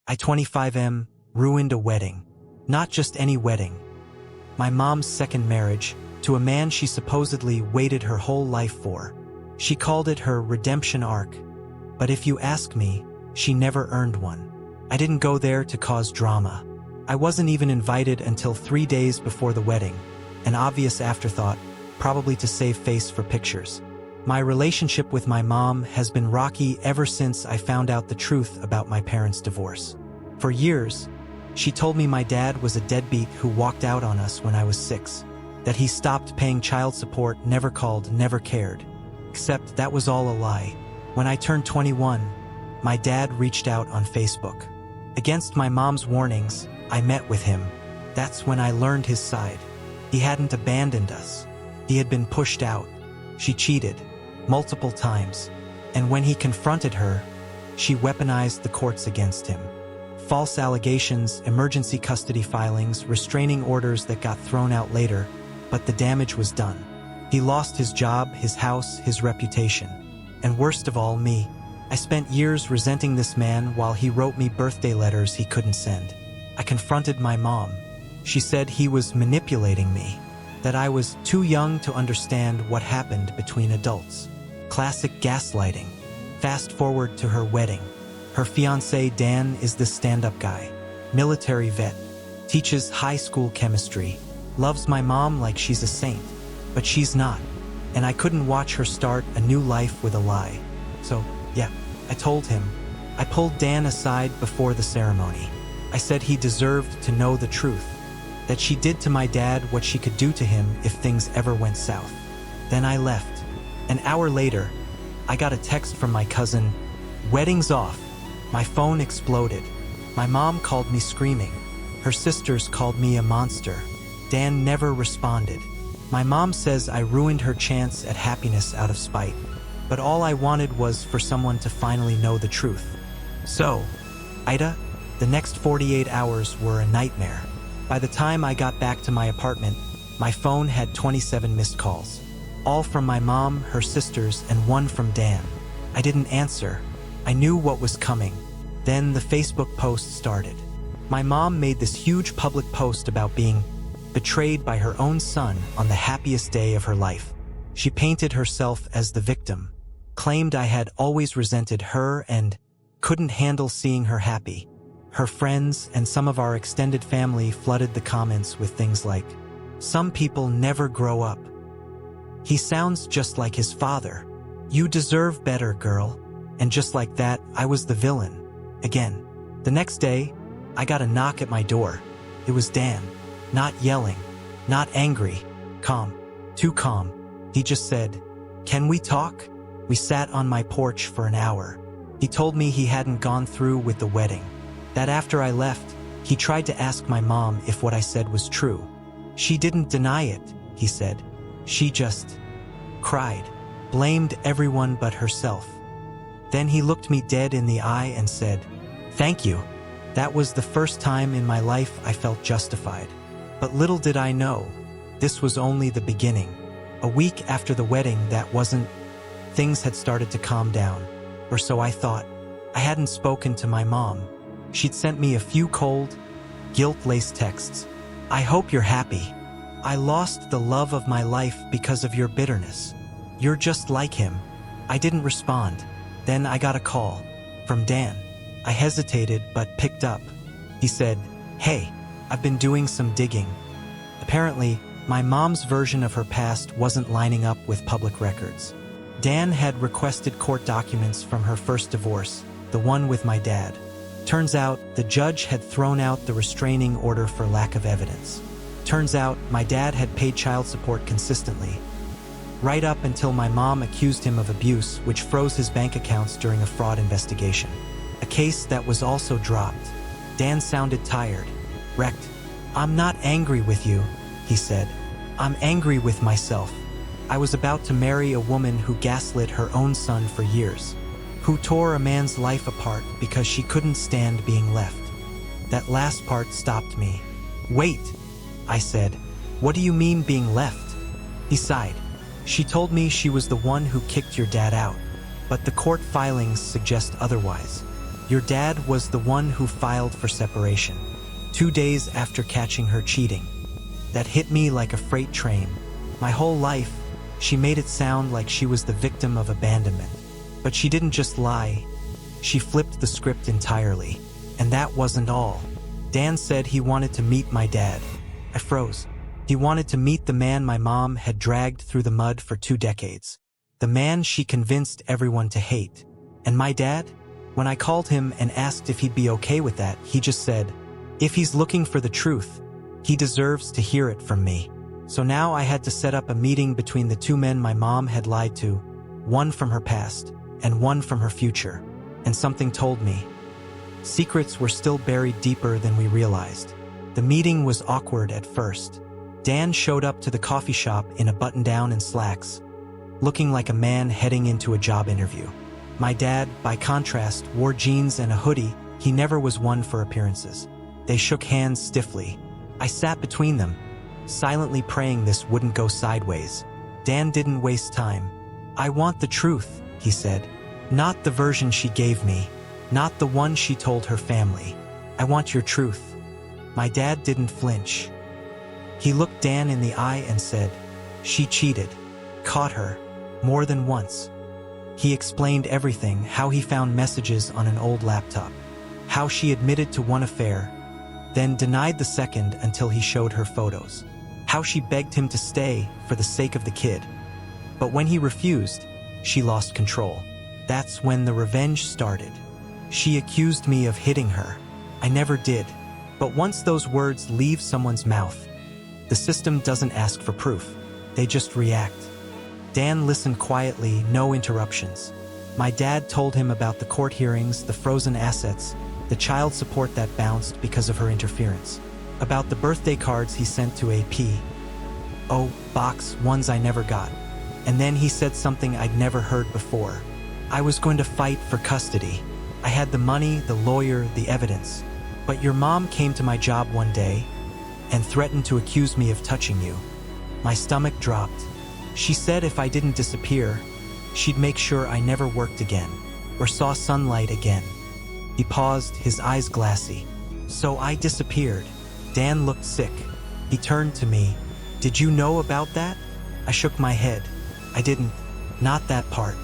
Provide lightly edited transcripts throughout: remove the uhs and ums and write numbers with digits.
I 25M ruined a wedding. Not just any wedding. My mom's second marriage, to a man she supposedly waited her whole life for. She called it her redemption arc. But if you ask me, she never earned one. I didn't go there to cause drama. I wasn't even invited until 3 days before the wedding, an obvious afterthought, probably to save face for pictures. My relationship with my mom has been rocky ever since I found out the truth about my parents' divorce. For years, she told me my dad was a deadbeat who walked out on us when I was 6, that he stopped paying child support, never called, never cared. Except that was all a lie. When I turned 21, my dad reached out on Facebook. Against my mom's warnings, I met with him. That's when I learned his side. He hadn't abandoned us. He had been pushed out. She cheated, multiple times. And when he confronted her, she weaponized the courts against him. False allegations, emergency custody filings, restraining orders that got thrown out later, but the damage was done. He lost his job, his house, his reputation. And worst of all, me. I spent years resenting this man while he wrote me birthday letters he couldn't send. I confronted my mom. She said he was manipulating me, that I was too young to understand what happened between adults. Classic gaslighting. Fast forward to her wedding. Her fiancé Dan is the stand-up guy, military vet, teaches high school chemistry, loves my mom like she's a saint, but she's not, and I couldn't watch her start a new life with a lie. So, yeah, I told him. I pulled Dan aside before the ceremony. I said he deserved to know the truth, that she did to my dad what she could do to him if things ever went south. Then I left. An hour later, I got a text from my cousin, "Wedding's off." My phone exploded. My mom called me screaming. Her sisters called me a monster. Dan never responded. My mom says I ruined her chance at happiness out of spite. But all I wanted was for someone to finally know the truth. So, AITA, the next 48 hours were a nightmare. By the time I got back to my apartment, my phone had 27 missed calls. All from my mom, her sisters, and one from Dan. I didn't answer. I knew what was coming. Then the Facebook post started. My mom made this huge public post about being betrayed by her own son on the happiest day of her life. She painted herself as the victim, claimed I had always resented her and couldn't handle seeing her happy. Her friends and some of our extended family flooded the comments with things like, "Some people never grow up. He sounds just like his father. You deserve better, girl." And just like that, I was the villain. Again. The next day, I got a knock at my door. It was Dan. Not yelling, not angry, calm, too calm. He just said, "Can we talk?" We sat on my porch for an hour. He told me he hadn't gone through with the wedding. That after I left, he tried to ask my mom if what I said was true. She didn't deny it, he said. She just cried, blamed everyone but herself. Then he looked me dead in the eye and said, "Thank you." That was the first time in my life I felt justified. But little did I know, this was only the beginning. A week after the wedding, things had started to calm down, or so I thought. I hadn't spoken to my mom. She'd sent me a few cold, guilt-laced texts. "I hope you're happy. I lost the love of my life because of your bitterness. You're just like him." I didn't respond. Then I got a call from Dan. I hesitated but picked up. He said, "Hey, I've been doing some digging." Apparently, my mom's version of her past wasn't lining up with public records. Dan had requested court documents from her first divorce, the one with my dad. Turns out, the judge had thrown out the restraining order for lack of evidence. Turns out, my dad had paid child support consistently, right up until my mom accused him of abuse, which froze his bank accounts during a fraud investigation. A case that was also dropped. Dan sounded tired, wrecked. "I'm not angry with you," he said. "I'm angry with myself. I was about to marry a woman who gaslit her own son for years, who tore a man's life apart because she couldn't stand being left." That last part stopped me. "Wait," I said. "What do you mean being left?" He sighed. "She told me she was the one who kicked your dad out, but the court filings suggest otherwise. Your dad was the one who filed for separation, 2 days after catching her cheating. That hit me like a freight train. My whole life, she made it sound like she was the victim of abandonment. But she didn't just lie. She flipped the script entirely. And that wasn't all. Dan said he wanted to meet my dad. I froze. He wanted to meet the man my mom had dragged through the mud for 2 decades. The man she convinced everyone to hate. And my dad? When I called him and asked if he'd be okay with that, he just said, if he's looking for the truth, he deserves to hear it from me. So now I had to set up a meeting between the 2 men my mom had lied to, one from her past and one from her future. And something told me. Secrets were still buried deeper than we realized. The meeting was awkward at first. Dan showed up to the coffee shop in a button-down and slacks, looking like a man heading into a job interview. My dad, by contrast, wore jeans and a hoodie. He never was one for appearances. They shook hands stiffly. I sat between them, silently praying this wouldn't go sideways. Dan didn't waste time. I want the truth, he said. Not the version she gave me, not the one she told her family. I want your truth. My dad didn't flinch. He looked Dan in the eye and said, she cheated. Caught her. More than once. He explained everything, how he found messages on an old laptop, how she admitted to one affair, then denied the second until he showed her photos, how she begged him to stay for the sake of the kid. But when he refused, she lost control. That's when the revenge started. She accused me of hitting her. I never did. But once those words leave someone's mouth, the system doesn't ask for proof. They just react. Dan listened quietly, no interruptions. My dad told him about the court hearings, the frozen assets, the child support that bounced because of her interference, about the birthday cards he sent to AP. Oh, box, ones I never got. And then he said something I'd never heard before. I was going to fight for custody. I had the money, the lawyer, the evidence. But your mom came to my job one day and threatened to accuse me of touching you. My stomach dropped. She said if I didn't disappear, she'd make sure I never worked again or saw sunlight again. He paused, his eyes glassy. So I disappeared. Dan looked sick. He turned to me. Did you know about that? I shook my head. I didn't. Not that part.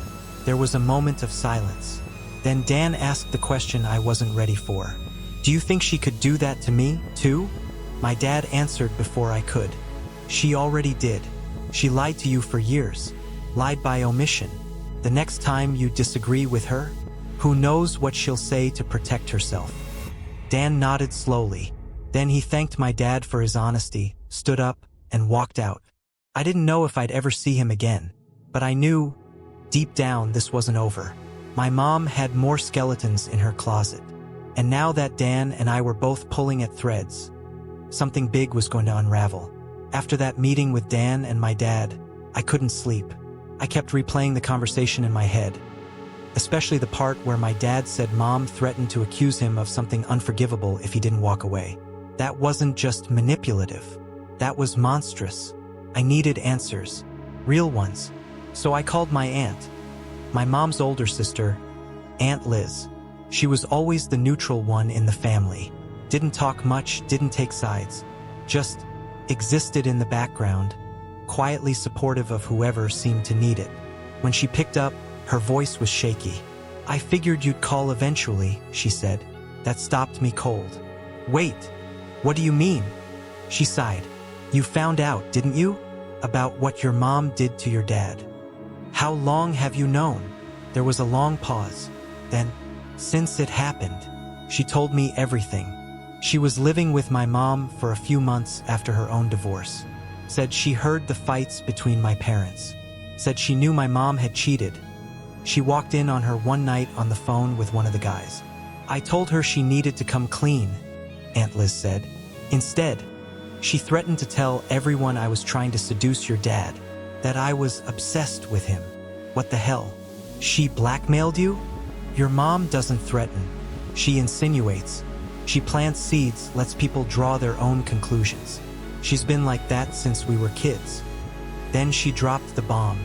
There was a moment of silence. Then Dan asked the question I wasn't ready for. Do you think she could do that to me, too? My dad answered before I could. She already did. She lied to you for years. Lied by omission. The next time you disagree with her, who knows what she'll say to protect herself? Dan nodded slowly. Then he thanked my dad for his honesty, stood up, and walked out. I didn't know if I'd ever see him again, but I knew, deep down, this wasn't over. My mom had more skeletons in her closet. And now that Dan and I were both pulling at threads, something big was going to unravel. After that meeting with Dan and my dad, I couldn't sleep. I kept replaying the conversation in my head, especially the part where my dad said Mom threatened to accuse him of something unforgivable if he didn't walk away. That wasn't just manipulative. That was monstrous. I needed answers. Real ones. So I called my aunt. My mom's older sister, Aunt Liz. She was always the neutral one in the family. Didn't talk much, didn't take sides. Just existed in the background, quietly supportive of whoever seemed to need it. When she picked up, her voice was shaky. I figured you'd call eventually, she said. That stopped me cold. Wait, what do you mean? She sighed. You found out, didn't you? About what your mom did to your dad. How long have you known? There was a long pause. Then, since it happened, she told me everything. She was living with my mom for a few months after her own divorce. Said she heard the fights between my parents. Said she knew my mom had cheated. She walked in on her one night on the phone with one of the guys. I told her she needed to come clean, Aunt Liz said. Instead, she threatened to tell everyone I was trying to seduce your dad, that I was obsessed with him. What the hell? She blackmailed you? Your mom doesn't threaten. She insinuates. She plants seeds, lets people draw their own conclusions. She's been like that since we were kids. Then she dropped the bomb.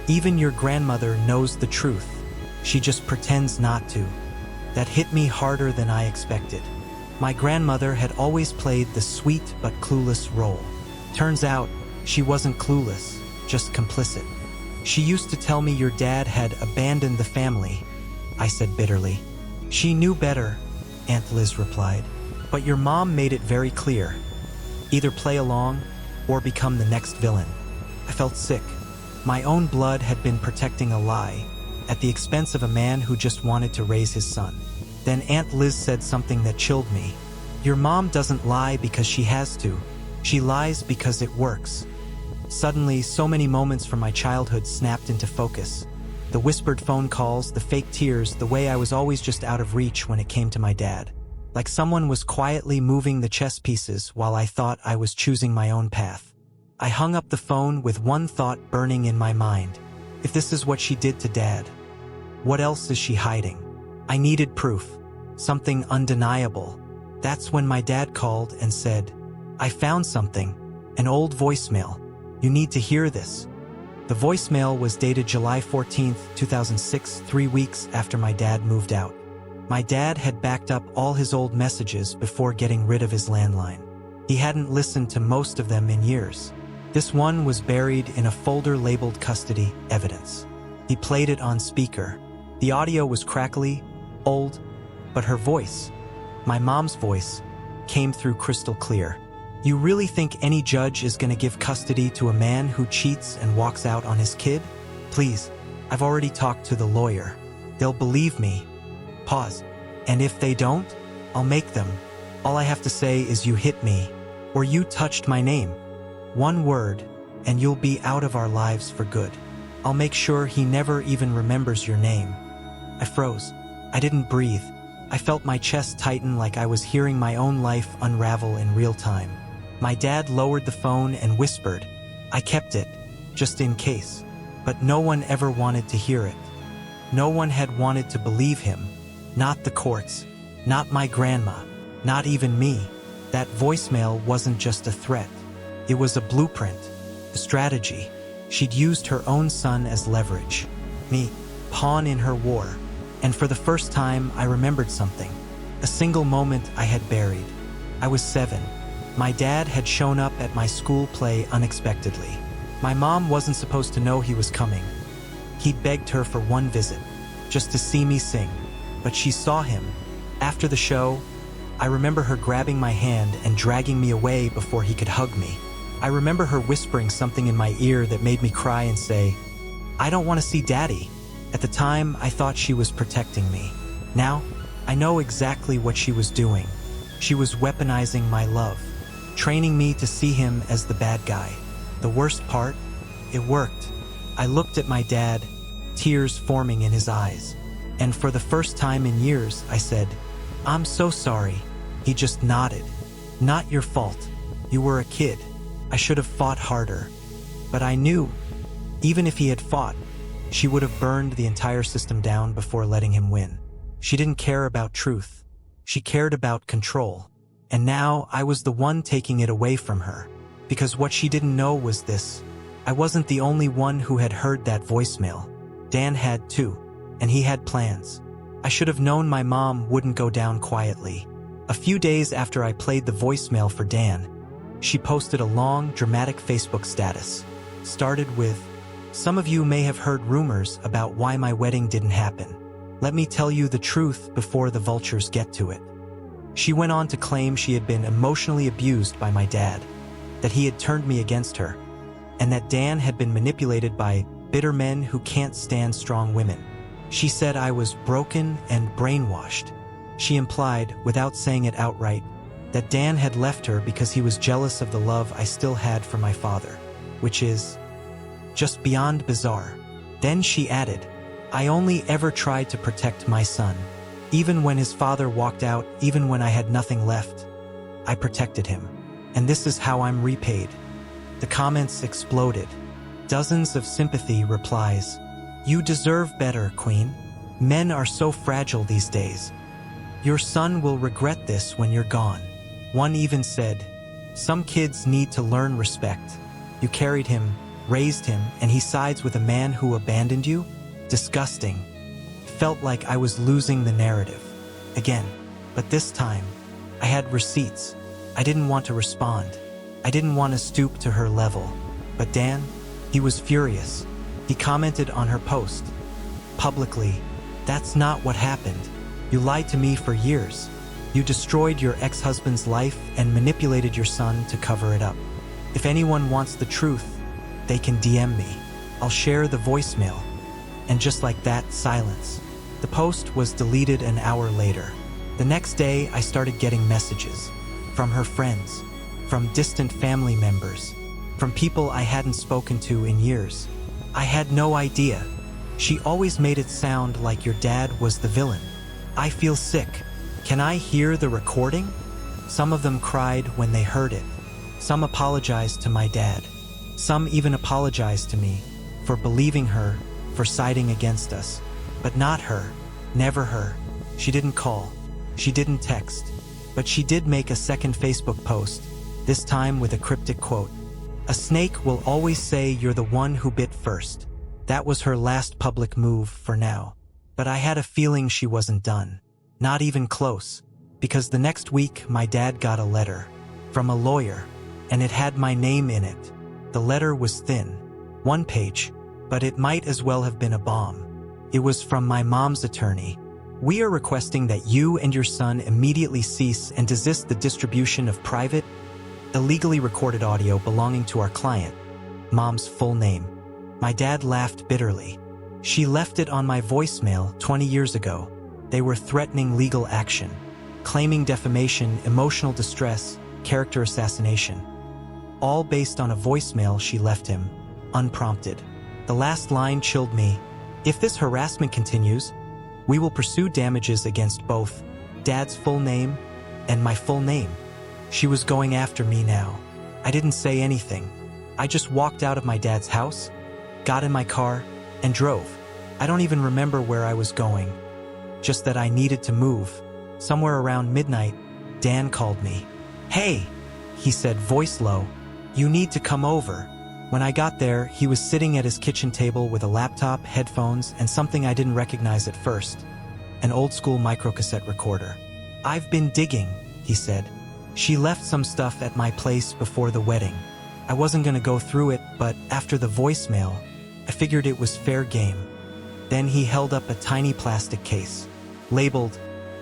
Even your grandmother knows the truth. She just pretends not to. That hit me harder than I expected. My grandmother had always played the sweet but clueless role. Turns out, she wasn't clueless, just complicit. She used to tell me your dad had abandoned the family, I said bitterly. She knew better, Aunt Liz replied. But your mom made it very clear. Either play along, or become the next villain. I felt sick. My own blood had been protecting a lie, at the expense of a man who just wanted to raise his son. Then Aunt Liz said something that chilled me. Your mom doesn't lie because she has to. She lies because it works. Suddenly, so many moments from my childhood snapped into focus. The whispered phone calls, the fake tears, the way I was always just out of reach when it came to my dad. Like someone was quietly moving the chess pieces while I thought I was choosing my own path. I hung up the phone with one thought burning in my mind. If this is what she did to Dad, what else is she hiding? I needed proof. Something undeniable. That's when my dad called and said, I found something. An old voicemail. You need to hear this. The voicemail was dated July 14, 2006, 3 weeks after my dad moved out. My dad had backed up all his old messages before getting rid of his landline. He hadn't listened to most of them in years. This one was buried in a folder labeled custody evidence. He played it on speaker. The audio was crackly, old, but her voice, my mom's voice, came through crystal clear. You really think any judge is going to give custody to a man who cheats and walks out on his kid? Please, I've already talked to the lawyer. They'll believe me. Pause. And if they don't, I'll make them. All I have to say is you hit me, or you touched my name. One word, and you'll be out of our lives for good. I'll make sure he never even remembers your name. I froze. I didn't breathe. I felt my chest tighten like I was hearing my own life unravel in real time. My dad lowered the phone and whispered, I kept it, just in case. But no one ever wanted to hear it. No one had wanted to believe him. Not the courts. Not my grandma. Not even me. That voicemail wasn't just a threat. It was a blueprint, a strategy. She'd used her own son as leverage. Me, pawn in her war. And for the first time, I remembered something. A single moment I had buried. I was 7. My dad had shown up at my school play unexpectedly. My mom wasn't supposed to know he was coming. He'd begged her for one visit, just to see me sing. But she saw him. After the show, I remember her grabbing my hand and dragging me away before he could hug me. I remember her whispering something in my ear that made me cry and say, I don't want to see Daddy. At the time, I thought she was protecting me. Now, I know exactly what she was doing. She was weaponizing my love, training me to see him as the bad guy. The worst part? It worked. I looked at my dad, tears forming in his eyes. And for the first time in years, I said, I'm so sorry. He just nodded. Not your fault. You were a kid. I should have fought harder. But I knew, even if he had fought, she would have burned the entire system down before letting him win. She didn't care about truth. She cared about control. And now I was the one taking it away from her. Because what she didn't know was this. I wasn't the only one who had heard that voicemail. Dan had too. And he had plans. I should have known my mom wouldn't go down quietly. A few days after I played the voicemail for Dan, she posted a long, dramatic Facebook status. Started with, some of you may have heard rumors about why my wedding didn't happen. Let me tell you the truth before the vultures get to it. She went on to claim she had been emotionally abused by my dad, that he had turned me against her, and that Dan had been manipulated by bitter men who can't stand strong women. She said I was broken and brainwashed. She implied, without saying it outright, that Dan had left her because he was jealous of the love I still had for my father, which is just beyond bizarre. Then she added, I only ever tried to protect my son. Even when his father walked out, even when I had nothing left, I protected him. And this is how I'm repaid. The comments exploded. Dozens of sympathy replies. You deserve better, Queen. Men are so fragile these days. Your son will regret this when you're gone. One even said, some kids need to learn respect. You carried him, raised him, and he sides with a man who abandoned you? Disgusting. Felt like I was losing the narrative. again. But this time, I had receipts. I didn't want to respond. I didn't want to stoop to her level. But Dan, he was furious. He commented on her post. Publicly, "That's not what happened. You lied to me for years. You destroyed your ex-husband's life and manipulated your son to cover it up. If anyone wants the truth, they can DM me. I'll share the voicemail." And just like that, silence. The post was deleted an hour later. The next day, I started getting messages. From her friends. From distant family members. From people I hadn't spoken to in years. I had no idea. "She always made it sound like your dad was the villain. I feel sick. Can I hear the recording?" Some of them cried when they heard it. Some apologized to my dad. Some even apologized to me for believing her, for siding against us. But not her. Never her. She didn't call. She didn't text. But she did make a second Facebook post, this time with a cryptic quote. "A snake will always say you're the one who bit first." That was her last public move for now. But I had a feeling she wasn't done. Not even close. Because the next week, my dad got a letter. From a lawyer. And it had my name in it. The letter was thin. 1 page. But it might as well have been a bomb. It was from my mom's attorney. "We are requesting that you and your son immediately cease and desist the distribution of private, illegally recorded audio belonging to our client." Mom's full name. My dad laughed bitterly. "She left it on my voicemail 20 years ago. They were threatening legal action, claiming defamation, emotional distress, character assassination. All based on a voicemail she left him, unprompted." The last line chilled me. "If this harassment continues, we will pursue damages against both Dad's full name and my full name." She was going after me now. I didn't say anything. I just walked out of my dad's house, got in my car, and drove. I don't even remember where I was going. Just that I needed to move. Somewhere around midnight, Dan called me. "Hey," he said, voice low, "you need to come over." When I got there, he was sitting at his kitchen table with a laptop, headphones, and something I didn't recognize at first. An old-school microcassette recorder. "I've been digging," he said. "She left some stuff at my place before the wedding. I wasn't gonna go through it, but after the voicemail, I figured it was fair game." Then he held up a tiny plastic case, labeled,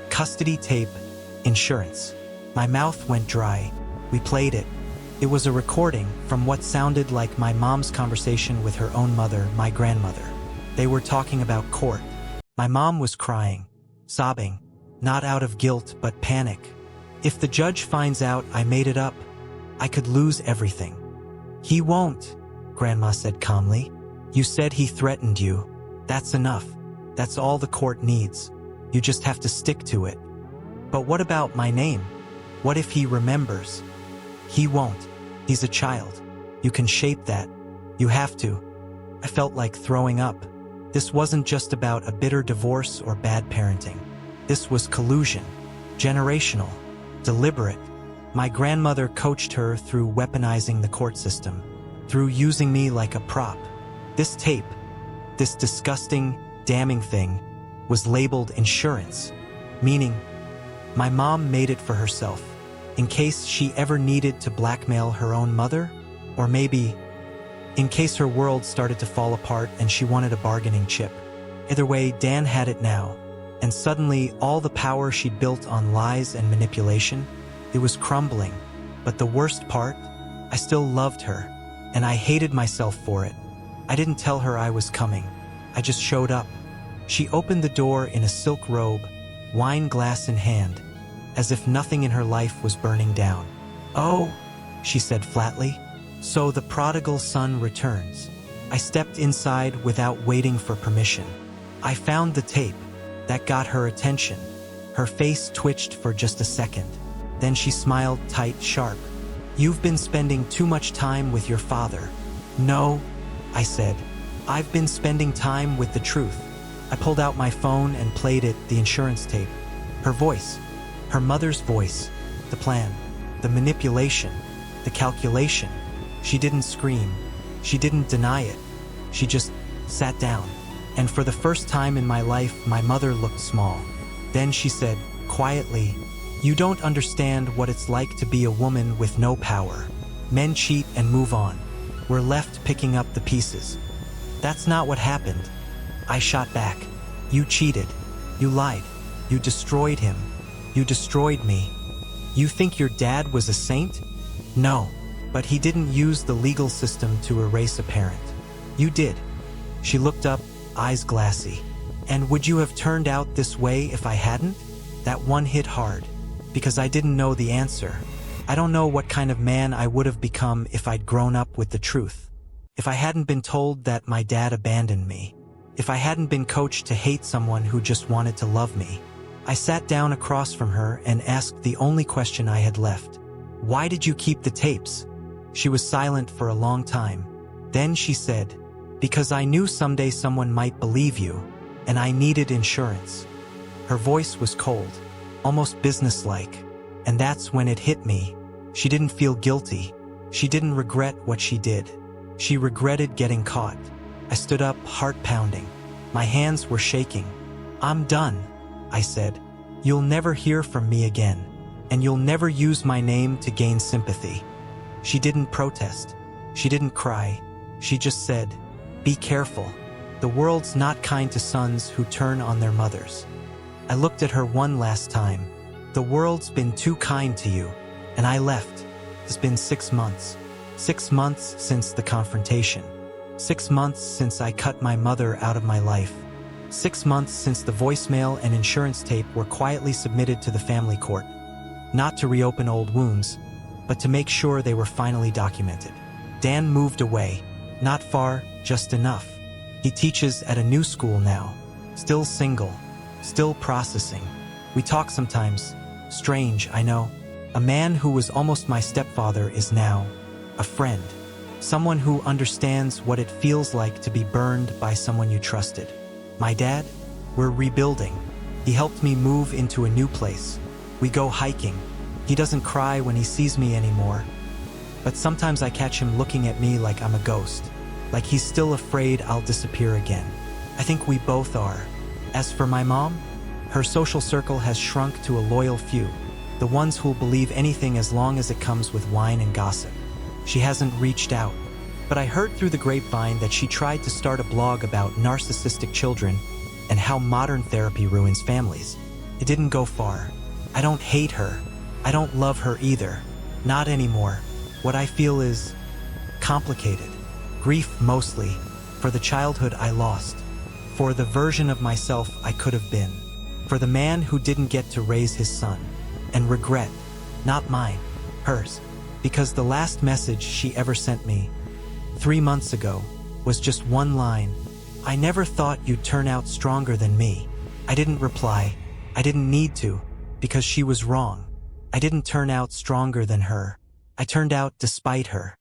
"Custody Tape, Insurance." My mouth went dry. We played it. It was a recording from what sounded like my mom's conversation with her own mother, my grandmother. They were talking about court. My mom was crying, sobbing, not out of guilt but panic. "If the judge finds out I made it up, I could lose everything." "He won't," Grandma said calmly. "You said he threatened you. That's enough. That's all the court needs. You just have to stick to it." "But what about my name? What if he remembers?" "He won't. He's a child. You can shape that. You have to." I felt like throwing up. This wasn't just about a bitter divorce or bad parenting. This was collusion. Generational. Deliberate. My grandmother coached her through weaponizing the court system. Through using me like a prop. This tape, this disgusting, damning thing, was labeled insurance. Meaning, my mom made it for herself. In case she ever needed to blackmail her own mother? Or maybe, in case her world started to fall apart and she wanted a bargaining chip. Either way, Dan had it now. And suddenly, all the power she'd built on lies and manipulation, it was crumbling. But the worst part? I still loved her. And I hated myself for it. I didn't tell her I was coming. I just showed up. She opened the door in a silk robe, wine glass in hand, as if nothing in her life was burning down. "Oh," she said flatly, "so the prodigal son returns." I stepped inside without waiting for permission. I found the tape. That got her attention. Her face twitched for just a second. Then she smiled tight, sharp. "You've been spending too much time with your father." "No," I said. "I've been spending time with the truth." I pulled out my phone and played it, the insurance tape. Her voice. Her mother's voice. The plan. The manipulation. The calculation. She didn't scream. She didn't deny it. She just sat down. And for the first time in my life, my mother looked small. Then she said, quietly, "You don't understand what it's like to be a woman with no power. Men cheat and move on. We're left picking up the pieces." "That's not what happened." I shot back. "You cheated. You lied. You destroyed him. You destroyed me. You think your dad was a saint?" "No, but he didn't use the legal system to erase a parent. You did." She looked up, eyes glassy. "And would you have turned out this way if I hadn't?" That one hit hard, because I didn't know the answer. I don't know what kind of man I would have become if I'd grown up with the truth. If I hadn't been told that my dad abandoned me. If I hadn't been coached to hate someone who just wanted to love me. I sat down across from her and asked the only question I had left. "Why did you keep the tapes?" She was silent for a long time. Then she said, "Because I knew someday someone might believe you, and I needed insurance." Her voice was cold, almost businesslike, and that's when it hit me. She didn't feel guilty. She didn't regret what she did. She regretted getting caught. I stood up, heart pounding. My hands were shaking. "I'm done," I said. "You'll never hear from me again, and you'll never use my name to gain sympathy." She didn't protest. She didn't cry. She just said, "Be careful. The world's not kind to sons who turn on their mothers." I looked at her one last time. "The world's been too kind to you," and I left. It's been 6 months. 6 months since the confrontation. 6 months since I cut my mother out of my life. 6 months since the voicemail and insurance tape were quietly submitted to the family court. Not to reopen old wounds, but to make sure they were finally documented. Dan moved away. Not far, just enough. He teaches at a new school now. Still single. Still processing. We talk sometimes. Strange, I know. A man who was almost my stepfather is now a friend. Someone who understands what it feels like to be burned by someone you trusted. My dad? We're rebuilding. He helped me move into a new place. We go hiking. He doesn't cry when he sees me anymore. But sometimes I catch him looking at me like I'm a ghost. Like he's still afraid I'll disappear again. I think we both are. As for my mom, her social circle has shrunk to a loyal few. The ones who'll believe anything as long as it comes with wine and gossip. She hasn't reached out. But I heard through the grapevine that she tried to start a blog about narcissistic children and how modern therapy ruins families. It didn't go far. I don't hate her. I don't love her either. Not anymore. What I feel is complicated. Grief mostly, for the childhood I lost. For the version of myself I could have been. For the man who didn't get to raise his son. And regret. Not mine. Hers. Because the last message she ever sent me, 3 months ago, was just one line. "I never thought you'd turn out stronger than me." I didn't reply. I didn't need to, because she was wrong. I didn't turn out stronger than her. I turned out despite her.